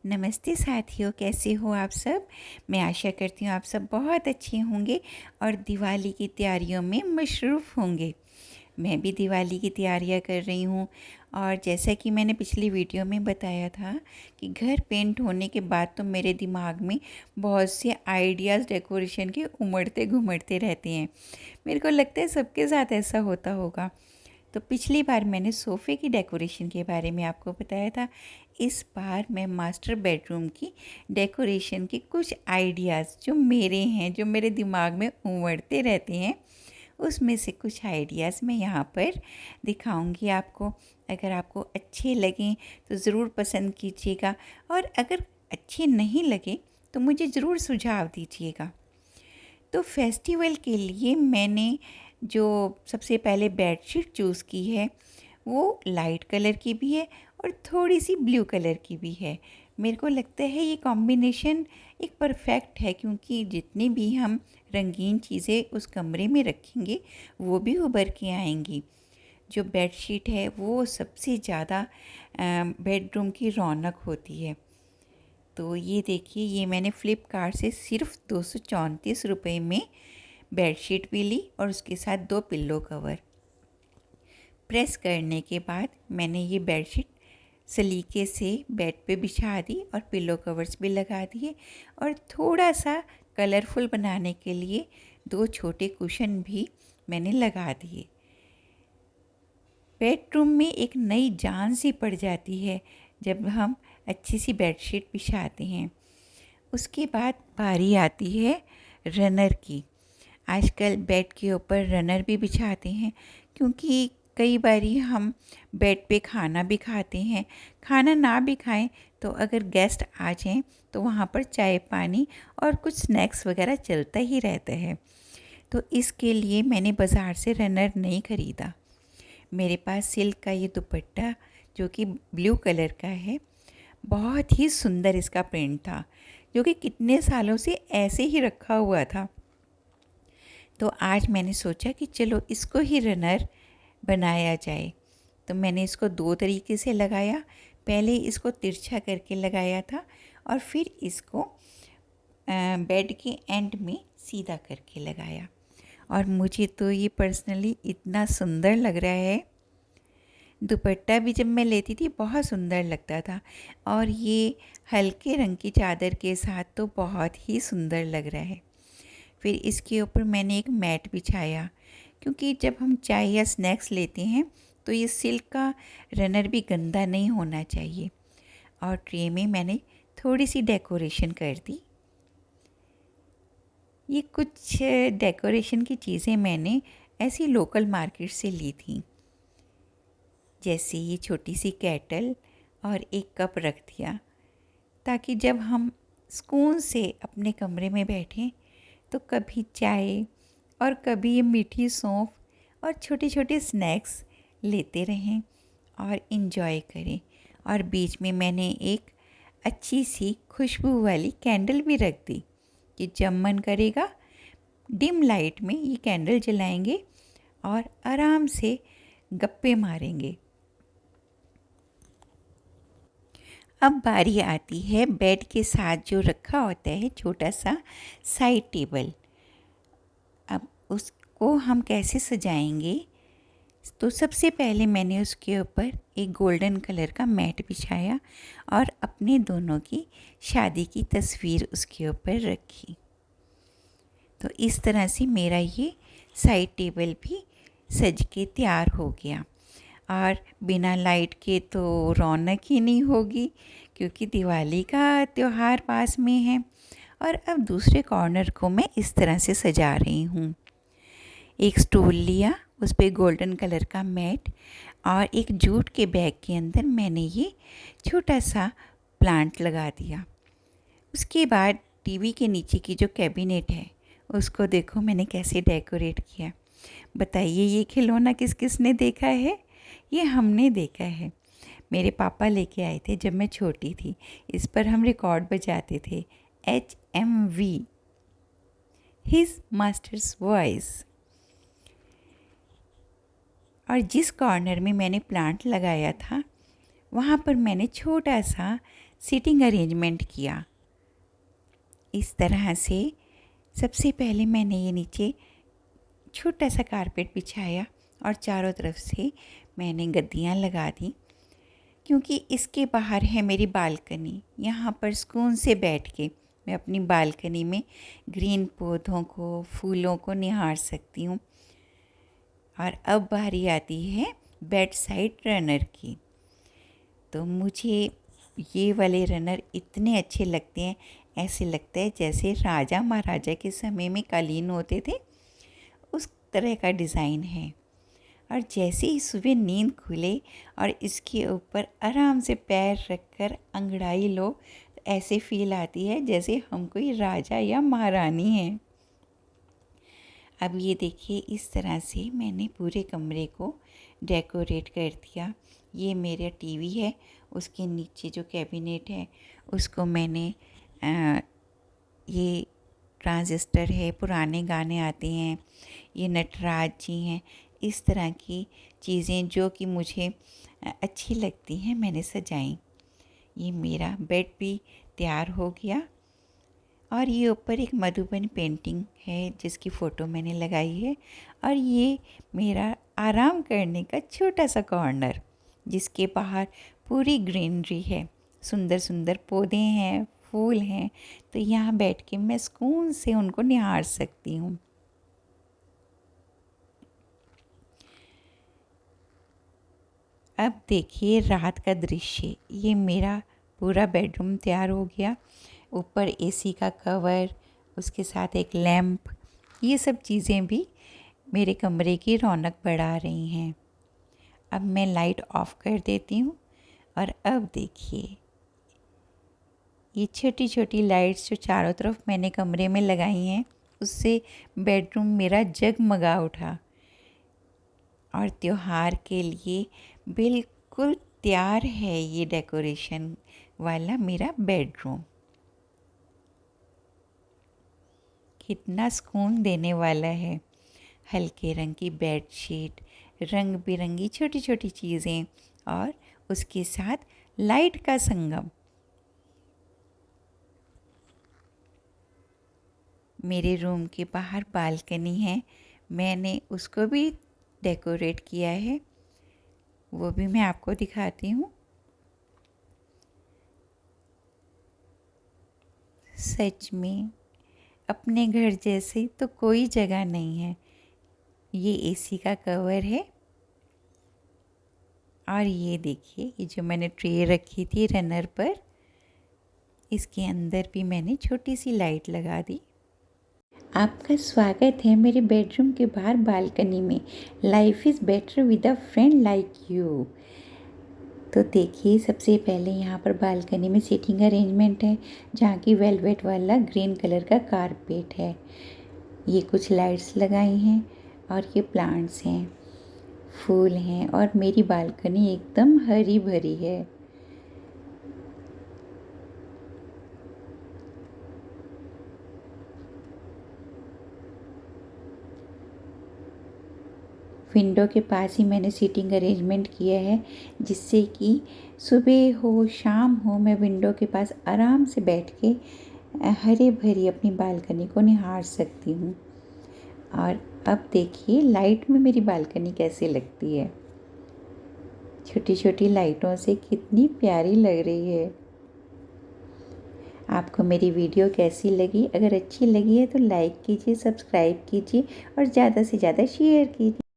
नमस्ते साथियों, कैसे हो आप सब। मैं आशा करती हूँ आप सब बहुत अच्छे होंगे और दिवाली की तैयारियों में मशरूफ़ होंगे। मैं भी दिवाली की तैयारियाँ कर रही हूँ और जैसा कि मैंने पिछली वीडियो में बताया था कि घर पेंट होने के बाद तो मेरे दिमाग में बहुत से आइडियाज़ डेकोरेशन के उमड़ते घुमड़ते रहते हैं। मेरे को लगता है सबके साथ ऐसा होता होगा। तो पिछली बार मैंने सोफ़े की डेकोरेशन के बारे में आपको बताया था। इस बार मैं मास्टर बेडरूम की डेकोरेशन के कुछ आइडियाज़ जो मेरे हैं, जो मेरे दिमाग में उमड़ते रहते हैं, उसमें से कुछ आइडियाज़ मैं यहाँ पर दिखाऊंगी आपको। अगर आपको अच्छे लगें तो ज़रूर पसंद कीजिएगा और अगर अच्छे नहीं लगे तो मुझे ज़रूर सुझाव दीजिएगा। तो फेस्टिवल के लिए मैंने जो सबसे पहले बेडशीट चूज़ की है वो लाइट कलर की भी है और थोड़ी सी ब्लू कलर की भी है। मेरे को लगता है ये कॉम्बिनेशन एक परफेक्ट है, क्योंकि जितनी भी हम रंगीन चीज़ें उस कमरे में रखेंगे वो भी उभर के आएंगी। जो बेडशीट है वो सबसे ज़्यादा बेडरूम की रौनक होती है। तो ये देखिए, ये मैंने फ़्लिपकार्ट से सिर्फ 234 रुपये में बेडशीट भी ली और उसके साथ 2 पिल्लो कवर। प्रेस करने के बाद मैंने ये बेडशीट सलीके से बेड पे बिछा दी और पिल्लो कवर्स भी लगा दिए और थोड़ा सा कलरफुल बनाने के लिए 2 छोटे कुशन भी मैंने लगा दिए। बेडरूम में एक नई जान सी पड़ जाती है जब हम अच्छी सी बेडशीट बिछाते हैं। उसके बाद बारी आती है रनर की। आजकल बेड के ऊपर रनर भी बिछाते हैं, क्योंकि कई बारी हम बेड पे खाना भी खाते हैं। खाना ना भी खाएं तो अगर गेस्ट आ जाएं तो वहाँ पर चाय पानी और कुछ स्नैक्स वगैरह चलता ही रहता है। तो इसके लिए मैंने बाज़ार से रनर नहीं ख़रीदा। मेरे पास सिल्क का ये दुपट्टा जो कि ब्लू कलर का है, बहुत ही सुंदर इसका प्रिंट था, जो कि कितने सालों से ऐसे ही रखा हुआ था। तो आज मैंने सोचा कि चलो इसको ही रनर बनाया जाए। तो मैंने इसको 2 तरीके से लगाया। पहले इसको तिरछा करके लगाया था और फिर इसको बेड के एंड में सीधा करके लगाया। और मुझे तो ये पर्सनली इतना सुंदर लग रहा है। दुपट्टा भी जब मैं लेती थी बहुत सुंदर लगता था और ये हल्के रंग की चादर के साथ तो बहुत ही सुंदर लग रहा है। फिर इसके ऊपर मैंने एक मैट बिछाया, क्योंकि जब हम चाय या स्नैक्स लेते हैं तो ये सिल्क का रनर भी गंदा नहीं होना चाहिए। और ट्रे में मैंने थोड़ी सी डेकोरेशन कर दी। ये कुछ डेकोरेशन की चीज़ें मैंने ऐसी लोकल मार्केट से ली थी, जैसे ये छोटी सी केटल और एक कप रख दिया, ताकि जब हम सुकून से अपने कमरे में बैठें तो कभी चाय और कभी ये मीठी सौंफ और छोटे छोटे स्नैक्स लेते रहें और इन्जॉय करें। और बीच में मैंने एक अच्छी सी खुशबू वाली कैंडल भी रख दी कि जब मन करेगा डिम लाइट में ये कैंडल जलाएंगे और आराम से गप्पे मारेंगे। अब बारी आती है बेड के साथ जो रखा होता है छोटा सा साइड टेबल। अब उसको हम कैसे सजाएंगे, तो सबसे पहले मैंने उसके ऊपर एक गोल्डन कलर का मैट बिछाया और अपने दोनों की शादी की तस्वीर उसके ऊपर रखी। तो इस तरह से मेरा ये साइड टेबल भी सज के तैयार हो गया। और बिना लाइट के तो रौनक ही नहीं होगी, क्योंकि दिवाली का त्यौहार पास में है। और अब दूसरे कॉर्नर को मैं इस तरह से सजा रही हूँ। एक स्टूल लिया, उस पर गोल्डन कलर का मैट और एक जूट के बैग के अंदर मैंने ये छोटा सा प्लांट लगा दिया। उसके बाद टीवी के नीचे की जो कैबिनेट है उसको देखो मैंने कैसे डेकोरेट किया। बताइए ये खिलौना किस किस ने देखा है। ये हमने देखा है। मेरे पापा लेके आए थे जब मैं छोटी थी। इस पर हम रिकॉर्ड बजाते थे, HMV, हिज मास्टर्स वॉइस। और जिस कॉर्नर में मैंने प्लांट लगाया था वहाँ पर मैंने छोटा सा सीटिंग अरेंजमेंट किया। इस तरह से सबसे पहले मैंने ये नीचे छोटा सा कारपेट बिछाया और चारों तरफ से मैंने गद्दियाँ लगा दी, क्योंकि इसके बाहर है मेरी बालकनी। यहाँ पर सुकून से बैठ के मैं अपनी बालकनी में ग्रीन पौधों को, फूलों को निहार सकती हूँ। और अब बारी आती है बेड साइड रनर की। तो मुझे ये वाले रनर इतने अच्छे लगते हैं, ऐसे लगता है जैसे राजा महाराजा के समय में कालीन होते थे, उस तरह का डिज़ाइन है। और जैसे ही सुबह नींद खुले और इसके ऊपर आराम से पैर रखकर अंगड़ाई लो, तो ऐसे फील आती है जैसे हम कोई राजा या महारानी हैं। अब ये देखिए, इस तरह से मैंने पूरे कमरे को डेकोरेट कर दिया। ये मेरा टीवी है, उसके नीचे जो कैबिनेट है उसको मैंने ये ट्रांजिस्टर है, पुराने गाने आते हैं, ये नटराज जी हैं, इस तरह की चीज़ें जो कि मुझे अच्छी लगती हैं मैंने सजाई। ये मेरा बेड भी तैयार हो गया। और ये ऊपर एक मधुबन पेंटिंग है जिसकी फ़ोटो मैंने लगाई है। और ये मेरा आराम करने का छोटा सा कॉर्नर, जिसके बाहर पूरी ग्रीनरी है, सुंदर सुंदर पौधे हैं, फूल हैं। तो यहाँ बैठ के मैं सुकून से उनको निहार सकती हूँ। अब देखिए रात का दृश्य। ये मेरा पूरा बेडरूम तैयार हो गया। ऊपर एसी का कवर, उसके साथ एक लैंप, ये सब चीज़ें भी मेरे कमरे की रौनक बढ़ा रही हैं। अब मैं लाइट ऑफ कर देती हूँ। और अब देखिए, ये छोटी छोटी लाइट्स जो चारों तरफ मैंने कमरे में लगाई हैं, उससे बेडरूम मेरा जगमगा उठा और त्योहार के लिए बिल्कुल तैयार है ये डेकोरेशन वाला मेरा बेडरूम। कितना सुकून देने वाला है। हल्के रंग की बेडशीट, रंग बिरंगी छोटी छोटी चीज़ें और उसके साथ लाइट का संगम। मेरे रूम के बाहर बालकनी है, मैंने उसको भी डेकोरेट किया है, वो भी मैं आपको दिखाती हूँ। सच में अपने घर जैसी तो कोई जगह नहीं है। ये एसी का कवर है। और ये देखिए, ये जो मैंने ट्रे रखी थी रनर पर, इसके अंदर भी मैंने छोटी सी लाइट लगा दी। आपका स्वागत है मेरे बेडरूम के बाहर बालकनी में। Life is better with a friend like you. तो देखिए, सबसे पहले यहाँ पर बालकनी में सीटिंग अरेंजमेंट है, जहाँ की वेलवेट वाला ग्रीन कलर का कारपेट है। ये कुछ लाइट्स लगाई हैं और ये प्लांट्स हैं, फूल हैं, और मेरी बालकनी एकदम हरी भरी है। विंडो के पास ही मैंने सीटिंग अरेंजमेंट किया है, जिससे कि सुबह हो शाम हो मैं विंडो के पास आराम से बैठ के हरे भरी अपनी बालकनी को निहार सकती हूँ। और अब देखिए लाइट में मेरी बालकनी कैसे लगती है। छोटी छोटी लाइटों से कितनी प्यारी लग रही है। आपको मेरी वीडियो कैसी लगी? अगर अच्छी लगी है तो लाइक कीजिए, सब्सक्राइब कीजिए और ज़्यादा से ज़्यादा शेयर कीजिए।